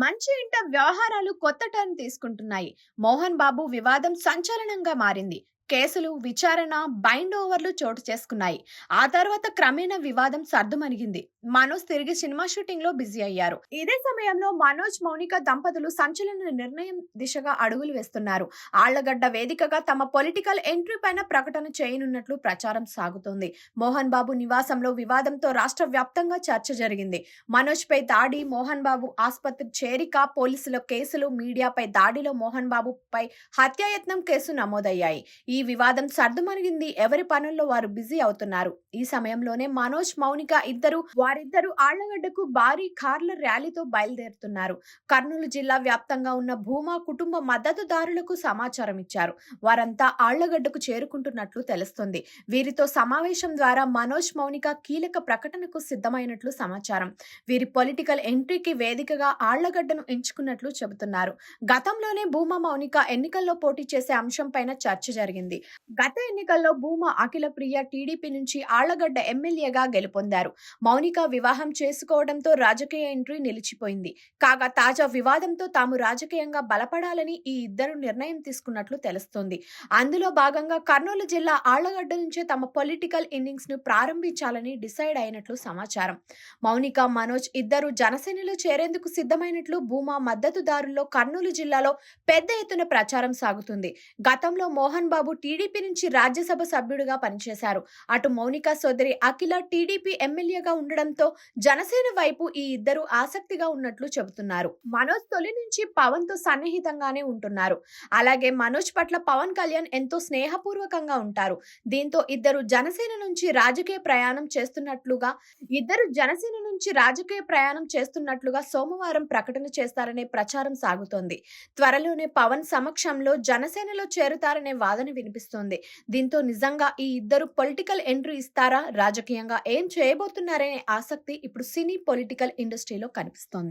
మంచు ఇంట వ్యవహారాలు కొత్త టర్న్ తీసుకుంటున్నాయి. మోహన్ బాబు వివాదం సంచలనంగా మారింది. కేసులు, విచారణ, బైండ్ ఓవర్లు చోటు చేసుకున్నాయి. ఆ తర్వాత క్రమేణా వివాదం సర్దుమణిగింది. మనోజ్ తిరిగి సినిమా షూటింగ్ లో బిజీ అయ్యారు. ఇదే సమయంలో మనోజ్, మౌనిక దంపతులు సంచలన నిర్ణయం దిశగా అడుగులు వేస్తున్నారు. ఆళ్లగడ్డ వేదికగా తమ పొలిటికల్ ఎంట్రీ పైన ప్రకటన చేయనున్నట్లు ప్రచారం సాగుతోంది. మోహన్ బాబు నివాసంలో వివాదంతో రాష్ట్ర వ్యాప్తంగా చర్చ జరిగింది. మనోజ్ పై దాడి, మోహన్ బాబు ఆసుపత్రి చేరిక, పోలీసుల కేసులు, మీడియాపై దాడిలో మోహన్ బాబుపై హత్యాయత్నం కేసు నమోదయ్యాయి. ఈ వివాదం సర్దుమణిగింది. ఎవరి పనుల్లో వారు బిజీ అవుతున్నారు. ఈ సమయంలోనే మనోజ్, మౌనిక వారిద్దరు ఆళ్లగడ్డకు భారీ కార్ల ర్యాలీతో బయలుదేరుతున్నారు. కర్నూలు జిల్లా వ్యాప్తంగా ఉన్న భూమా కుటుంబ మద్దతుదారులకు సమాచారం ఇచ్చారు. వారంతా ఆళ్లగడ్డకు చేరుకుంటున్నట్లు తెలుస్తుంది. వీరితో సమావేశం ద్వారా మనోజ్, మౌనిక కీలక ప్రకటనకు సిద్ధమైనట్లు సమాచారం. వీరి పొలిటికల్ ఎంట్రీకి వేదికగా ఆళ్లగడ్డను ఎంచుకున్నట్లు చెబుతున్నారు. గతంలోనే భూమా, మౌనిక ఎన్నికల్లో పోటీ చేసే అంశంపైన చర్చ జరిగింది. గత ఎన్నికల్లో భూమా అఖిల ప్రియ టీడీపీ నుంచి ఆళ్లగడ్డ ఎమ్మెల్యేగా గెలుపొందారు. మౌనిక వివాహం చేసుకోవడంతో రాజకీయ ఎంట్రీ నిలిచిపోయింది. కాగా తాజా వివాదంతో తాము రాజకీయంగా బలపడాలని ఈ ఇద్దరు నిర్ణయం తీసుకున్నట్లు తెలుస్తోంది. అందులో భాగంగా కర్నూలు జిల్లా ఆళ్లగడ్డ నుంచే తమ పొలిటికల్ ఇన్నింగ్స్ ను ప్రారంభించాలని డిసైడ్ అయినట్లు సమాచారం. మౌనిక, మనోజ్ ఇద్దరు జనసేనలో చేరేందుకు సిద్ధమైనట్లు భూమా మద్దతుదారుల్లో కర్నూలు జిల్లాలో పెద్ద ఎత్తున ప్రచారం సాగుతుంది. గతంలో మోహన్ బాబు టీడీపీ నుంచి రాజ్యసభ సభ్యుడిగా పనిచేశారు. అటు మౌనిక సోదరి అఖిల టీడీపీ ఎమ్మెల్యేగా ఉండడంతో జనసేన వైపు ఈ ఇద్దరు ఆసక్తిగా ఉన్నట్లు చెబుతున్నారు. మనోజ్ తొలి నుంచి పవన్ తో సన్నిహితంగానే ఉంటున్నారు. అలాగే మనోజ్ పట్ల పవన్ కళ్యాణ్ ఎంతో స్నేహపూర్వకంగా ఉంటారు. దీంతో ఇద్దరు జనసేన నుంచి రాజకీయ ప్రయాణం చేస్తున్నట్లుగా సోమవారం ప్రకటన చేస్తారనే ప్రచారం సాగుతోంది. త్వరలోనే పవన్ సమక్షంలో జనసేనలో చేరుతారనే వాదన వినిపిస్తోంది. దీంతో నిజంగా ఈ ఇద్దరు పొలిటికల్ ఎంట్రీ ఇస్తారా, రాజకీయంగా ఏం చేయబోతున్నారనే ఆసక్తి ఇప్పుడు సినీ పొలిటికల్ ఇండస్ట్రీలో కనిపిస్తోంది.